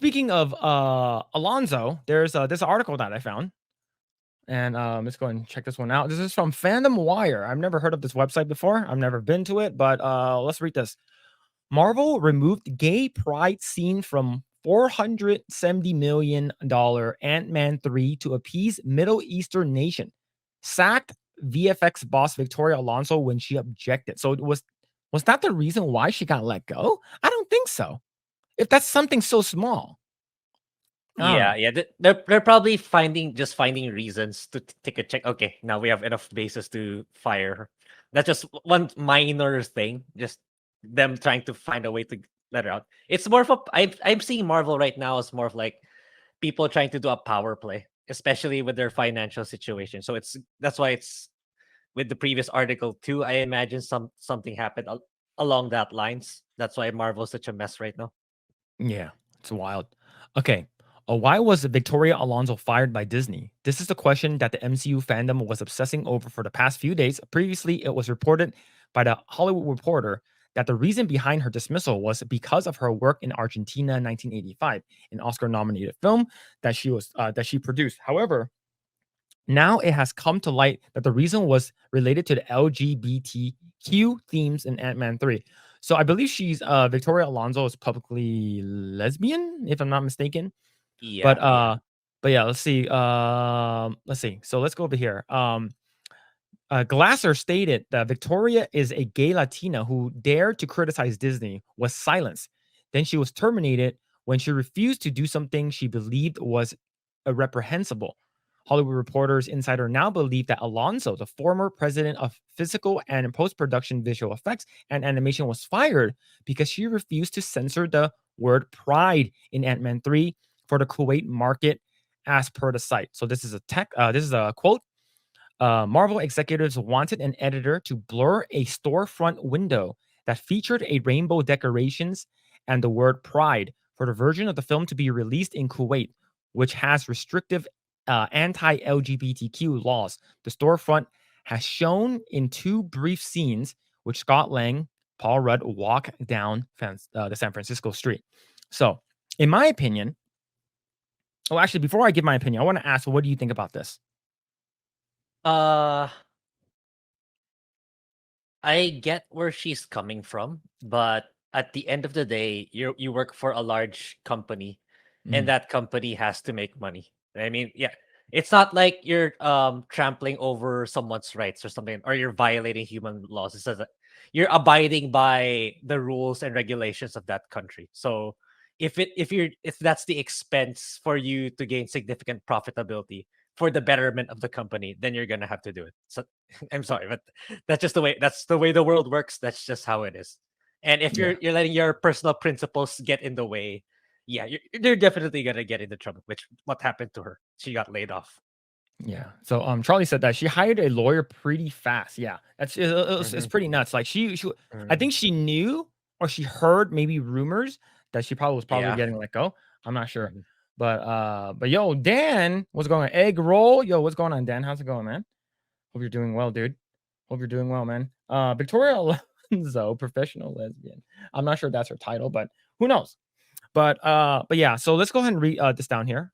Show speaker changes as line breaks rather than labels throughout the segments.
speaking of Alonso, there's this article that I found, and let's go and check this one out. This is from Fandom Wire. I've never heard of this website before. I've never been to it, but let's read this. Marvel removed gay pride scene from $470 million Ant-Man 3 to appease Middle Eastern nation. Sacked VFX boss Victoria Alonso when she objected. So was that the reason why she got let go? I don't think so. If that's something so small. I don't
Yeah,
know.
yeah. They're probably finding reasons to take a check. Okay, now we have enough bases to fire her. That's just one minor thing. Just them trying to find a way to let her out. It's more of a. I'm seeing Marvel right now as more of like people trying to do a power play, especially with their financial situation. So that's why it's with the previous article too. I imagine something happened along that lines. That's why Marvel's such a mess right now.
Yeah, it's wild. Okay. Why was Victoria Alonso fired by Disney? This is the question that the MCU fandom was obsessing over for the past few days. Previously, it was reported by the Hollywood Reporter that the reason behind her dismissal was because of her work in Argentina in 1985, an Oscar-nominated film that she produced. However, now it has come to light that the reason was related to the LGBTQ themes in Ant-Man 3. So I believe she's Victoria Alonso is publicly lesbian, if I'm not mistaken. But
Yeah, yeah,
uh but yeah, let's see. Let's see. So let's go over here. Glasser stated that Victoria is a gay Latina who dared to criticize Disney, was silenced. Then she was terminated when she refused to do something she believed was reprehensible. Hollywood Reporter's insider now believe that Alonso, the former president of physical and post-production visual effects and animation, was fired because she refused to censor the word pride in Ant-Man 3 for the Kuwait market, as per the site. So this is a quote. Marvel executives wanted an editor to blur a storefront window that featured a rainbow decorations and the word pride for the version of the film to be released in Kuwait, which has restrictive anti-LGBTQ laws. The storefront has shown in two brief scenes which Scott Lang, Paul Rudd walk down the San Francisco street. So, in my opinion, actually, before I give my opinion, I want to ask, what do you think about this?
Uh, I get where she's coming from, but at the end of the day, you work for a large company, and
Mhm.
that company has to make money. I mean, yeah, it's not like you're trampling over someone's rights or something, or you're violating human laws. It says that you're abiding by the rules and regulations of that country. So if that's the expense for you to gain significant profitability for the betterment of the company, then you're gonna have to do it. So I'm sorry, but that's the way the world works. That's just how it is. And if
Yeah.
you're letting your personal principles get in the way, yeah, you're definitely gonna get into trouble. Which what happened to her? She got laid off.
Yeah. So Charlie said that she hired a lawyer pretty fast. Yeah. It's
Hmm.
pretty nuts. Like she I
Hmm.
think she knew or she heard maybe rumors that she probably was probably
Yeah.
getting let go. I'm not sure.
Mhm.
But yo, Dan, what's going on? Egg roll. Yo, what's going on, Dan? How's it going, man? Hope you're doing well, dude. Hope you're doing well, man. Victoria Alonso, professional lesbian. I'm not sure if that's her title, but who knows? But yeah, so let's go ahead and read this down here.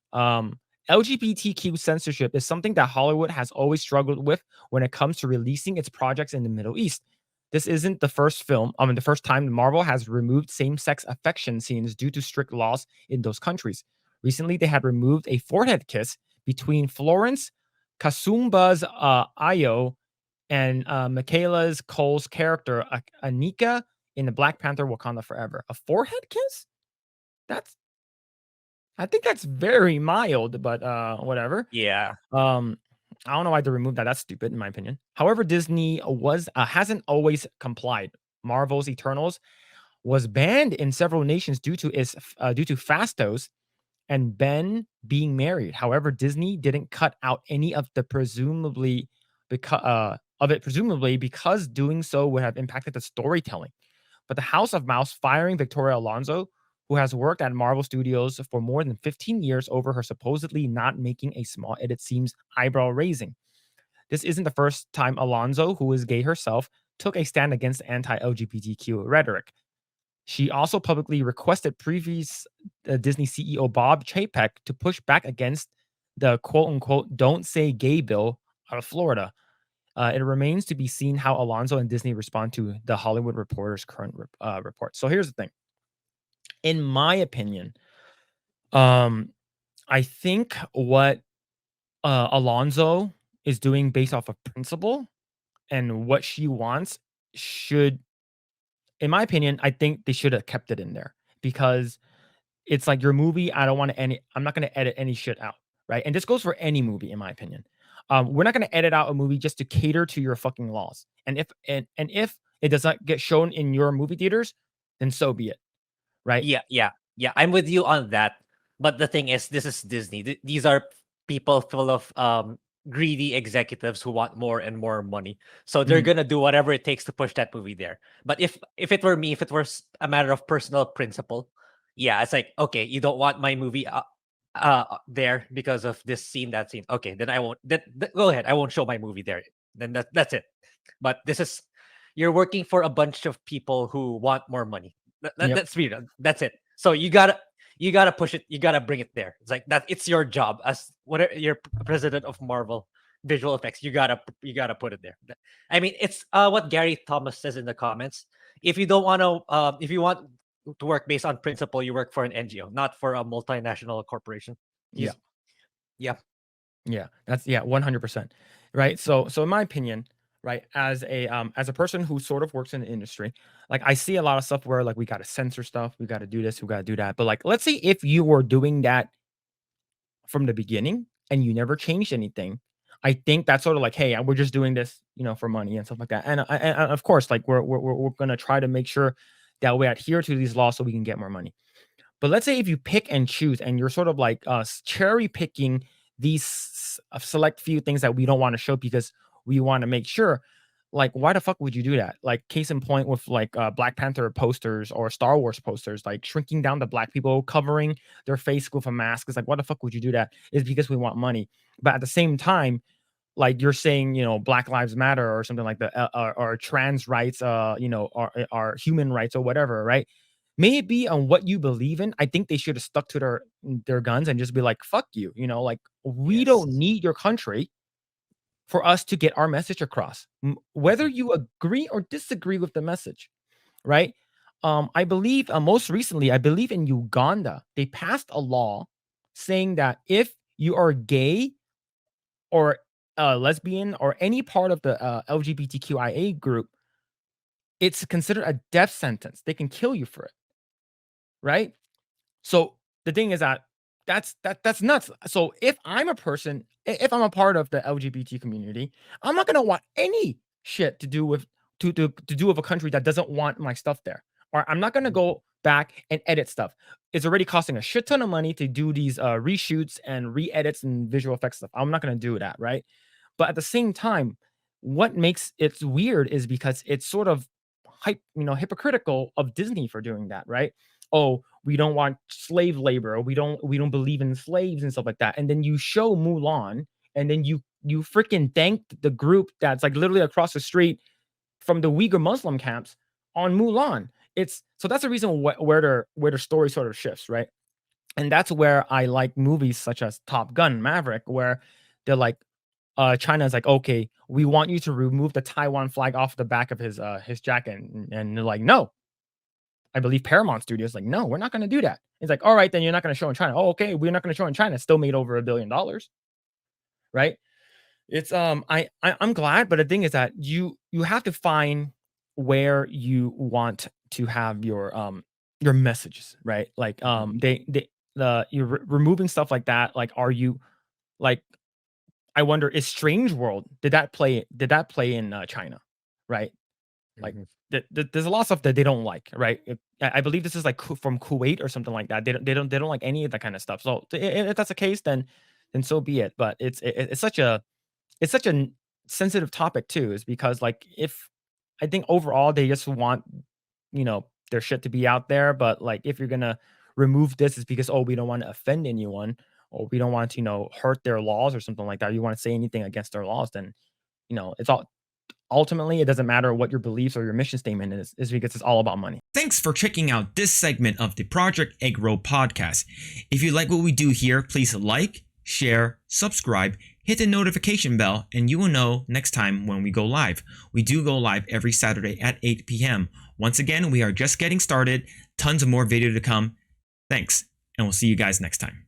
LGBTQ censorship is something that Hollywood has always struggled with when it comes to releasing its projects in the Middle East. This isn't the first time Marvel has removed same-sex affection scenes due to strict laws in those countries. Recently, they had removed a forehead kiss between Florence Kasumba's Ayo and Michaela's Cole's character Anika in the Black Panther Wakanda Forever. A forehead kiss? That's I think that's very mild, but whatever.
Yeah.
Um, I don't know why they removed that. That's stupid, in my opinion. However, Disney was hasn't always complied. Marvel's Eternals was banned in several nations due to Fastos and Ben being married. However, Disney didn't cut out any of the presumably because doing so would have impacted the storytelling. But the House of Mouse firing Victoria Alonso, who has worked at Marvel Studios for more than 15 years over her supposedly not making a small edit, seems eyebrow raising. This isn't the first time Alonso, who is gay herself, took a stand against anti LGBTQ rhetoric. She also publicly requested previous Disney CEO Bob Chapek to push back against the quote unquote "Don't Say Gay" bill out of Florida. It remains to be seen how Alonso and Disney respond to the Hollywood Reporter's current report. So here's the thing. In my opinion, um, I think what Alonso is doing based off of principle and what she wants should, in my opinion, I think they should have kept it in there because it's like your movie. I don't want to edit. I'm not going to edit any shit out, right? And this goes for any movie, in my opinion. We're not going to edit out a movie just to cater to your fucking laws. And if it does not get shown in your movie theaters, then so be it, right?
Yeah. I'm with you on that. But the thing is, this is Disney. These are people full of greedy executives who want more and more money. So they're
Mhm.
gonna do whatever it takes to push that movie there. But if it were me, if it were a matter of personal principle, yeah, it's like, okay, you don't want my movie there because of this scene, that scene. Okay, then I won't. Go ahead. I won't show my movie there. Then that's it. But this is, you're working for a bunch of people who want more money.
Yep.
That's weird. That's it. So you gotta push it. You gotta bring it there. It's like that. It's your job as whatever you're president of Marvel visual effects. You gotta put it there. I mean, it's what Gary Thomas says in the comments. If you don't want to, if you want to work based on principle, you work for an NGO, not for a multinational corporation.
Yeah.
He's Yeah.
Yeah, that's 100%. Right? So in my opinion, right, as a person who sort of works in the industry, like I see a lot of stuff where like we got to censor stuff, we got to do this, we got to do that. But like let's say if you were doing that from the beginning and you never changed anything, I think that's sort of like, hey, we're just doing this, for money and stuff like that. And of course, like we're going to try to make sure that we adhere to these laws so we can get more money. But let's say if you pick and choose and you're sort of like cherry picking these select few things that we don't want to show because we want to make sure, like, why the fuck would you do that? Like, case in point with like Black Panther posters or Star Wars posters, like shrinking down the black people, covering their face with a mask. It's like, why the fuck would you do that? It's because we want money. But at the same time, like you're saying, Black Lives Matter or something like that, or trans rights, or human rights or whatever, right? May it be on what you believe in. I think they should have stuck to their guns and just be like, "Fuck you," like we don't
Yes.
need your country for us to get our message across, whether
Mhm.
you agree or disagree with the message, right? I believe most recently, I believe in Uganda, they passed a law saying that if you are gay or lesbian or any part of the LGBTQIA group, it's considered a death sentence. They can kill you for it, right? So the thing is that that's nuts. So if I'm a person, if I'm a part of the LGBT community, I'm not gonna want any shit to do with to do with a country that doesn't want my stuff there. Or I'm not gonna
Mhm.
go back and edit stuff. It's already costing a shit ton of money to do these reshoots and re-edits and visual effects stuff. I'm not gonna do that, right? But at the same time, what makes it weird is because it's sort of hypocritical of Disney for doing that, right? Oh, we don't want slave labor, or we don't believe in slaves and stuff like that. And then you show Mulan, and then you freaking thank the group that's like literally across the street from the Uyghur Muslim camps on Mulan. It's so that's the reason where the story sort of shifts, right? And that's where I like movies such as Top Gun, Maverick, where they're like, China's like, okay, we want you to remove the Taiwan flag off the back of his jacket, and they're like, no, I believe Paramount Studios like, "No, we're not gonna do that." It's like, "All right, then you're not gonna show in China." "Oh, okay, we're not gonna show in China." Still made over $1 billion, right? It's I'm glad, but the thing is that you have to find where you want to have your messages, right? Like
Mhm.
you're removing stuff like that. Like, are you like I wonder, is Strange World, did that play in China, right? Like,
Mhm.
there's a lot of stuff that they don't like, right? I believe this is like from Kuwait or something like that. They don't like any of that kind of stuff. So if that's the case, then so be it. But it's such a sensitive topic too, is because like if I think overall they just want their shit to be out there. But like if you're gonna remove this, it's because we don't want to offend anyone, or we don't want to hurt their laws or something like that. You want to say anything against their laws, then it's ultimately it doesn't matter what your beliefs or your mission statement is because it's all about money.
Thanks for checking out this segment of the Project Eggroll podcast. If you like what we do here, please like, share, subscribe, hit the notification bell, and you will know next time when we go live. We do go live every Saturday at 8 p.m. Once again, we are just getting started. Tons of more video to come. Thanks, and we'll see you guys next time.